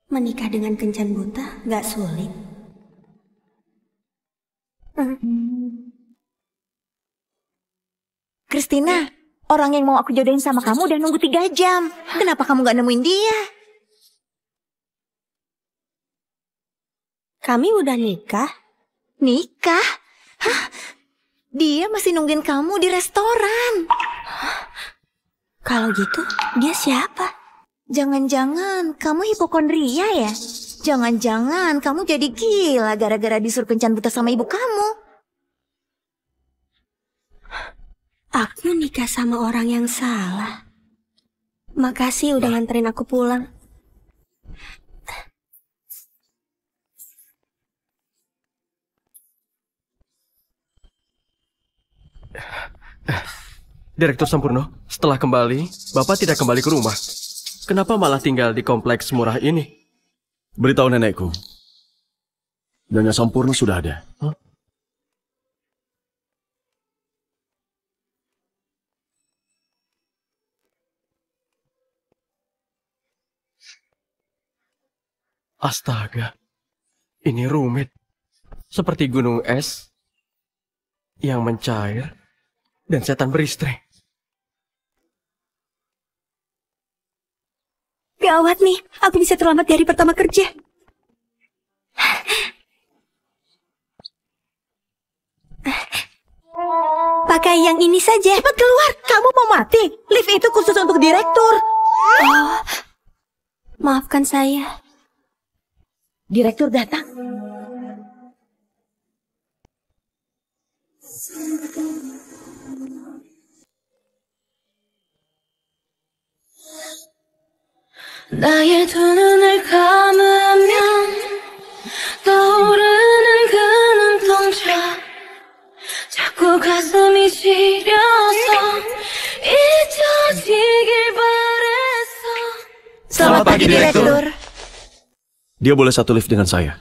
Menikah dengan kencan buta gak sulit. Christina, orang yang mau aku jodohin sama kamu udah nunggu 3 jam. Kenapa kamu gak nemuin dia? Kami udah nikah? Nikah? Hah? Dia masih nungguin kamu di restoran. Kalau gitu, dia siapa? Jangan-jangan kamu hipokondria ya? Jangan-jangan kamu jadi gila gara-gara disuruh kencan buta sama ibu kamu. Aku nikah sama orang yang salah. Makasih udah nganterin aku pulang. Direktur Sampurno, setelah kembali, Bapak tidak kembali ke rumah. Kenapa malah tinggal di kompleks murah ini? Beritahu nenekku. Nyonya Sampurno sudah ada. Astaga, ini rumit. Seperti gunung es yang mencair dan setan beristri. Gawat nih, aku bisa terlambat di hari pertama kerja. Pakai yang ini saja. Cepat keluar, kamu mau mati. Lift itu khusus untuk direktur. Oh, maafkan saya. Direktur datang. 나의 두 눈을 감으면 떠오르는 그 눈동자 자꾸 가슴이 시려서 잊혀지길 바랬어. Selamat pagi, direktur. Dia boleh satu lift dengan saya.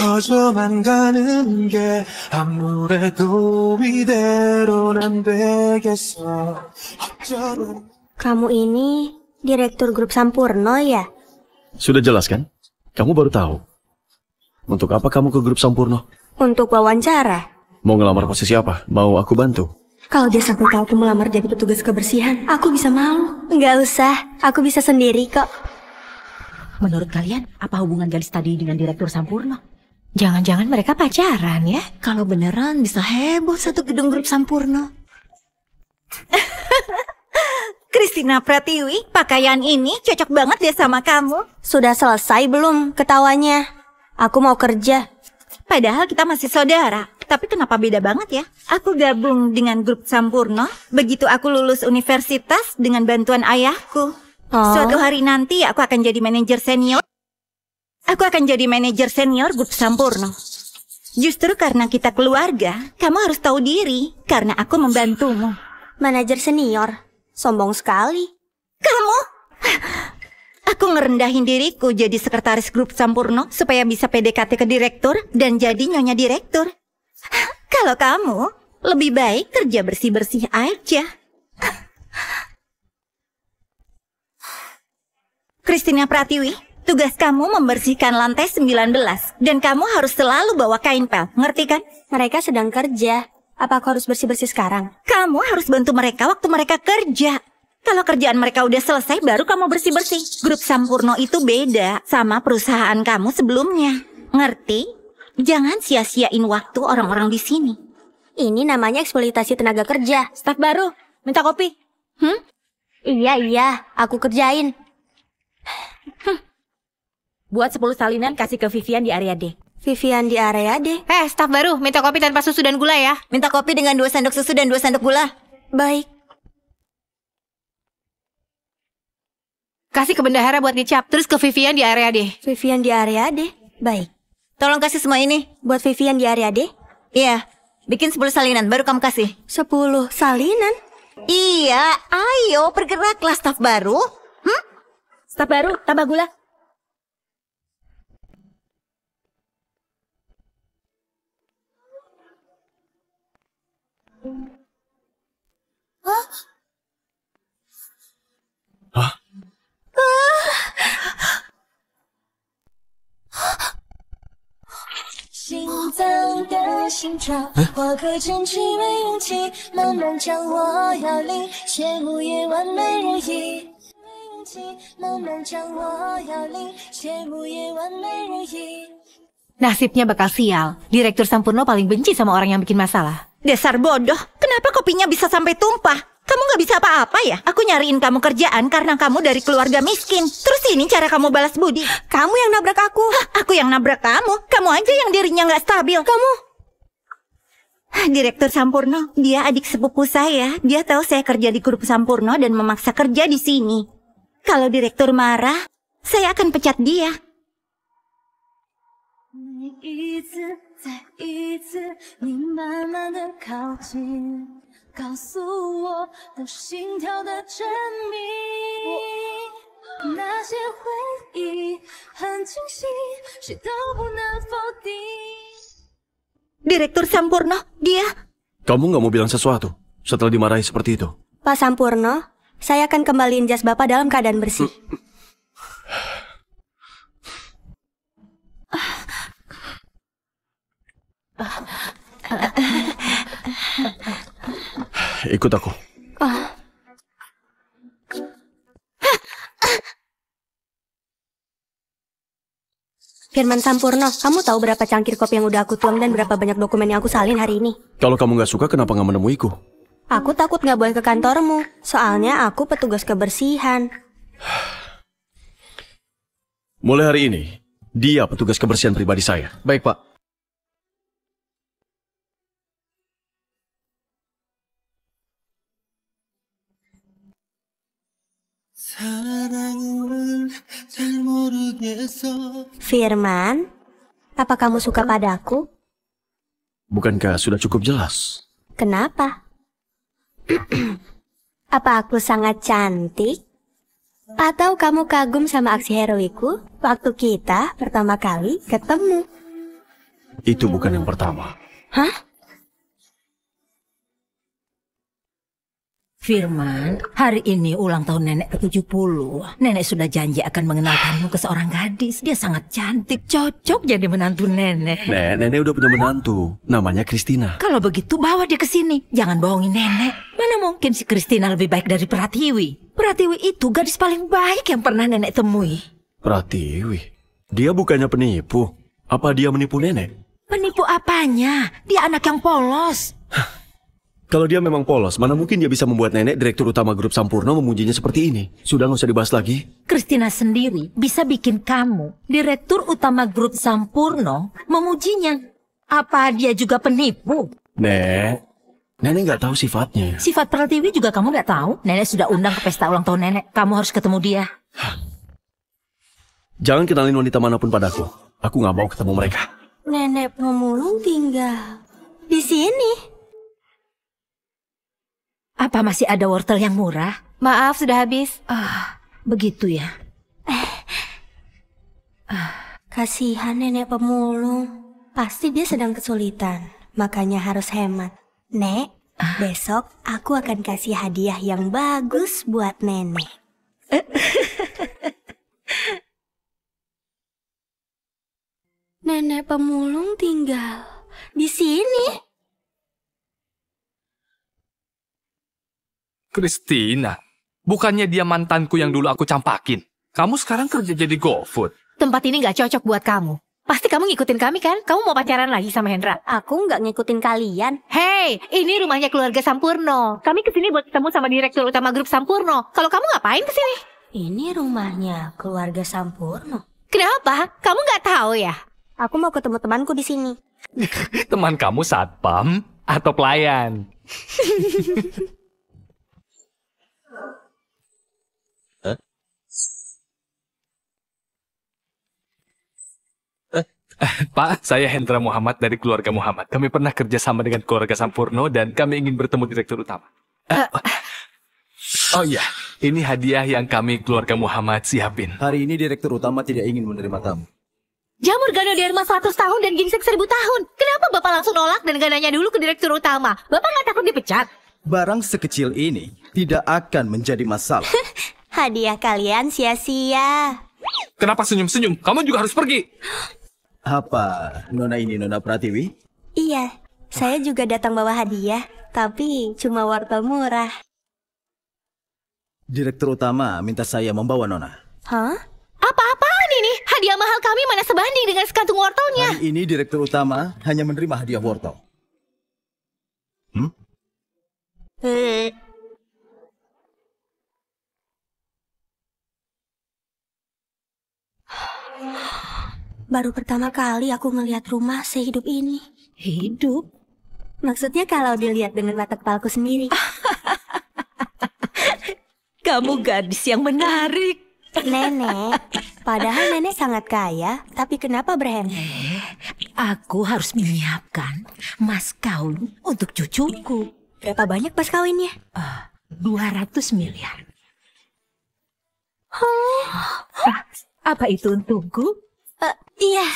거저만 가는 게 아무래도 이대로는 안 되겠어. 어쩌면 Kamu ini direktur grup Sampurno ya? Sudah jelas kan? Kamu baru tahu. Untuk apa kamu ke grup Sampurno? Untuk wawancara. Mau ngelamar posisi apa? Mau aku bantu? Kalau dia sampai tahu aku melamar jadi petugas kebersihan, aku bisa malu. Nggak usah, aku bisa sendiri kok. Menurut kalian, apa hubungan gadis tadi dengan direktur Sampurno? Jangan-jangan mereka pacaran ya? Kalau beneran bisa heboh satu gedung grup Sampurno. Christina Pratiwi, pakaian ini cocok banget deh sama kamu. Sudah selesai belum ketawanya? Aku mau kerja. Padahal kita masih saudara. Tapi kenapa beda banget ya? Aku gabung dengan grup Sampurno. Begitu aku lulus universitas dengan bantuan ayahku. Suatu hari nanti aku akan jadi manajer senior. Aku akan jadi manajer senior grup Sampurno. Justru karena kita keluarga, kamu harus tahu diri. Karena aku membantumu. Manajer senior? Sombong sekali. Kamu? Aku ngerendahin diriku jadi sekretaris grup Sampurno supaya bisa PDKT ke direktur dan jadi nyonya direktur. Kalau kamu, lebih baik kerja bersih-bersih aja. Christina Pratiwi, tugas kamu membersihkan lantai 19. Dan kamu harus selalu bawa kain pel, ngerti kan? Mereka sedang kerja. Apa aku harus bersih-bersih sekarang? Kamu harus bantu mereka waktu mereka kerja. Kalau kerjaan mereka udah selesai, baru kamu bersih-bersih. Grup Sampurno itu beda sama perusahaan kamu sebelumnya. Ngerti? Jangan sia-siain waktu orang-orang di sini. Ini namanya eksploitasi tenaga kerja. Staf baru, minta kopi. Iya, aku kerjain. Buat 10 salinan kasih ke Vivian di area D. Vivian di area D. Staf baru, minta kopi tanpa susu dan gula ya. Minta kopi dengan 2 sendok susu dan 2 sendok gula. Baik. Kasih ke bendahara buat ngecap, terus ke Vivian di area D. Vivian di area D. Baik. Tolong kasih semua ini. Buat Vivian di area D? Iya. Bikin 10 salinan, baru kamu kasih. 10 salinan? Iya, ayo bergeraklah staf baru. Staf baru, tambah gula. 你的心潮，花开争取没勇气，慢慢将我摇铃，谢幕夜晚没人意。慢慢将我摇铃，谢幕夜晚没人意。 Nasibnya bakal sial. Direktur Sampurno paling benci sama orang yang bikin masalah. Dasar bodoh, kenapa kopinya bisa sampai tumpah? Kamu gak bisa apa-apa ya? Aku nyariin kamu kerjaan karena kamu dari keluarga miskin. Terus ini cara kamu balas budi. Kamu yang nabrak aku. Hah, aku yang nabrak kamu? Kamu aja yang dirinya gak stabil. Kamu... Direktur Sampurno, dia adik sepupu saya. Dia tahu saya kerja di grup Sampurno dan memaksa kerja di sini. Kalau direktur marah, saya akan pecat dia. 一次再一次，你慢慢的靠近，告诉我的心跳的真谜。那些回忆很清晰，谁都不能否定。 Direktur Sampurno, dia... Kamu nggak mau bilang sesuatu setelah dimarahi seperti itu? Pak Sampurno, saya akan kembaliin jas Bapak dalam keadaan bersih. Ikut aku. Firman Sampurno, kamu tahu berapa cangkir kopi yang udah aku tuang dan berapa banyak dokumen yang aku salin hari ini? Kalau kamu nggak suka, kenapa nggak menemuiku? Aku takut nggak boleh ke kantormu, soalnya aku petugas kebersihan. Mulai hari ini, dia petugas kebersihan pribadi saya. Baik, Pak. Firman, apa kamu suka padaku? Bukankah sudah cukup jelas? Kenapa? Apa aku sangat cantik? Atau kamu kagum sama aksi heroiku waktu kita pertama kali ketemu? Itu bukan yang pertama. Hah? Firman, hari ini ulang tahun nenek ke-70. Nenek sudah janji akan mengenalkanmu ke seorang gadis. Dia sangat cantik, cocok jadi menantu nenek. Nenek udah punya menantu. Namanya Christina. Kalau begitu bawa dia ke sini. Jangan bohongin nenek. Mana mungkin si Christina lebih baik dari Pratiwi. Pratiwi itu gadis paling baik yang pernah nenek temui. Pratiwi? Dia bukannya penipu. Apa dia menipu nenek? Penipu apanya? Dia anak yang polos. Kalau dia memang polos, mana mungkin dia bisa membuat nenek direktur utama grup Sampurno memujinya seperti ini? Sudah nggak usah dibahas lagi. Christina sendiri bisa bikin kamu, direktur utama grup Sampurno, memujinya. Apa dia juga penipu? Nenek nggak tahu sifatnya. Sifat Pratiwi juga kamu nggak tahu? Nenek sudah undang ke pesta ulang tahun nenek. Kamu harus ketemu dia. Jangan kenalin wanita manapun padaku. Aku nggak mau ketemu mereka. Nenek pemulung tinggal di sini. Apa masih ada wortel yang murah? Maaf, sudah habis. Begitu ya. Kasihan nenek pemulung. Pasti dia sedang kesulitan. Makanya harus hemat. Nek, besok aku akan kasih hadiah yang bagus buat nenek. Nenek pemulung tinggal di sini. Christina, bukannya dia mantanku yang dulu aku campakin. Kamu sekarang kerja jadi GoFood. Tempat ini nggak cocok buat kamu. Pasti kamu ngikutin kami kan? Kamu mau pacaran lagi sama Hendra? Aku nggak ngikutin kalian. Hei, ini rumahnya keluarga Sampurno. Kami kesini buat ketemu sama direktur utama grup Sampurno. Kalau kamu ngapain kesini? Ini rumahnya keluarga Sampurno. Kenapa? Kamu nggak tahu ya? Aku mau ketemu temanku di sini. Teman kamu satpam atau pelayan? Pak, saya Hendra Muhammad dari keluarga Muhammad. Kami pernah kerja sama dengan keluarga Sampurno dan kami ingin bertemu direktur utama. Oh iya, ini hadiah yang kami keluarga Muhammad siapin. Hari ini direktur utama tidak ingin menerima tamu. Jamur Ganoderma 100 tahun dan ginseng 1000 tahun. Kenapa Bapak langsung nolak dan gak nanya dulu ke direktur utama? Bapak gak takut dipecat? Barang sekecil ini tidak akan menjadi masalah. Hadiah kalian sia-sia. Kenapa senyum-senyum? Kamu juga harus pergi. Apa Nona ini Nona Pratiwi? Iya, saya juga datang bawa hadiah, tapi cuma wortel murah. Direktur utama minta saya membawa Nona. Hah? Apa-apaan ini? Hadiah mahal kami mana sebanding dengan sekantung wortelnya. Hari ini direktur utama hanya menerima hadiah wortel. Baru pertama kali aku ngelihat rumah sehidup ini. Hidup? Maksudnya kalau dilihat dengan mata kepalaku sendiri. Kamu gadis yang menarik. Nenek, padahal nenek sangat kaya, tapi kenapa berhemat? Aku harus menyiapkan mas kawin untuk cucuku. Berapa banyak mas kawinnya? 200 miliar. Apa itu untukku? Iya,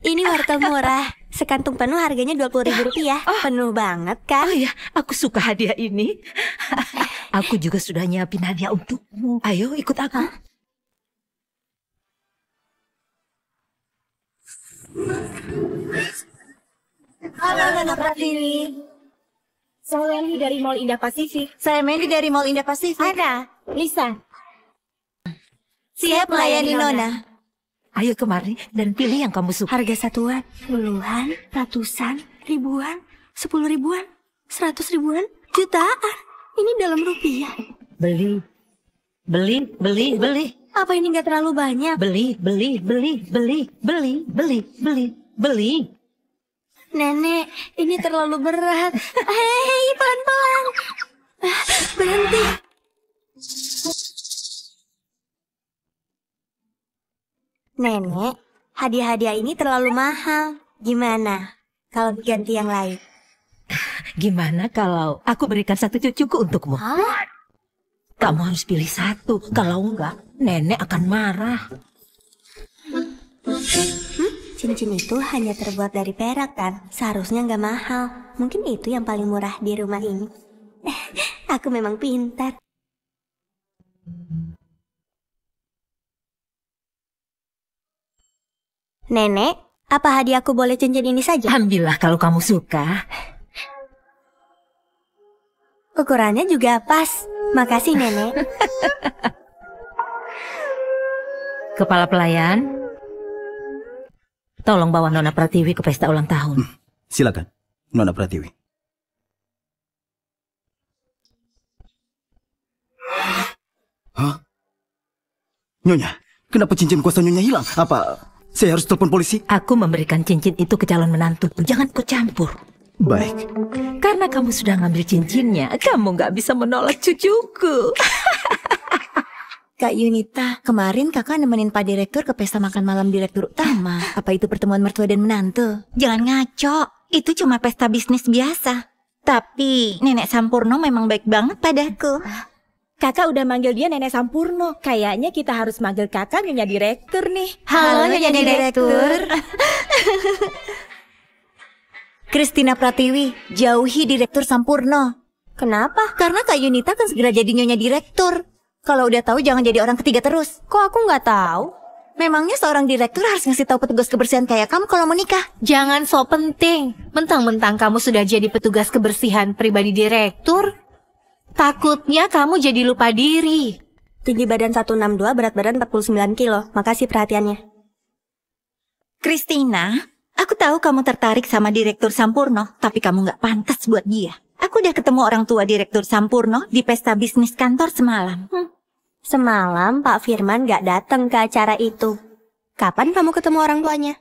ini wortel murah. Sekantung penuh harganya Rp20.000. Penuh banget kan? Oh ya, aku suka hadiah ini. Aku juga sudah nyiapin hadiah untukmu. Ayo ikut aku. Halo Nona Pratiwi. Saya Mandy dari Mall Indah Pasifik. Saya Mandy dari Mall Indah Pasifik. Ada, Lisa. Siap melayani Nona. Ayo kemari dan pilih yang kamu suka. Harga satuan, puluhan, ratusan, ribuan, 10 ribuan, 100 ribuan, jutaan. Ini dalam rupiah. Beli. Apa ini nggak terlalu banyak? Beli. Nenek, ini terlalu berat. Hei, pelan-pelan. Berhenti. Nenek, hadiah-hadiah ini terlalu mahal. Gimana kalau diganti yang lain? Gimana kalau aku berikan satu cucuku untukmu? Kamu harus pilih satu. Kalau enggak, nenek akan marah. Cincin itu hanya terbuat dari perak kan? Seharusnya nggak mahal. Mungkin itu yang paling murah di rumah ini. Aku memang pintar. Nenek, apa hadiahku boleh cincin ini saja? Ambillah kalau kamu suka. Ukurannya juga pas. Makasih, Nenek. Kepala pelayan, tolong bawa Nona Pratiwi ke pesta ulang tahun. Silakan, Nona Pratiwi. Hah? Nyonya, kenapa cincin kuasa Nyonya hilang? Apa saya harus telepon polisi? Aku memberikan cincin itu ke calon menantuku. Jangan kau campur. Baik. Karena kamu sudah ngambil cincinnya, kamu nggak bisa menolak cucuku. Kak Yunita, kemarin kakak nemenin Pak Direktur ke pesta makan malam Direktur Utama. Apa itu pertemuan mertua dan menantu? Jangan ngaco, itu cuma pesta bisnis biasa. Tapi Nenek Sampurno memang baik banget padaku. Kakak udah manggil dia Nenek Sampurno. Kayaknya kita harus manggil kakak Nyonya Direktur nih. Halo Nyonya Direktur. Kristina Pratiwi, jauhi Direktur Sampurno. Kenapa? Karena Kak Yunita kan segera jadi Nyonya Direktur. Kalau udah tahu jangan jadi orang ketiga terus. Kok aku nggak tahu? Memangnya seorang direktur harus ngasih tahu petugas kebersihan kayak kamu kalau mau nikah? Jangan so penting. Mentang-mentang kamu sudah jadi petugas kebersihan pribadi direktur, takutnya kamu jadi lupa diri. Tinggi badan 162, berat badan 49 kilo. Makasih perhatiannya. Kristina, aku tahu kamu tertarik sama Direktur Sampurno, tapi kamu nggak pantas buat dia. Aku udah ketemu orang tua Direktur Sampurno di pesta bisnis kantor semalam. Semalam Pak Firman nggak datang ke acara itu. Kapan kamu ketemu orang tuanya?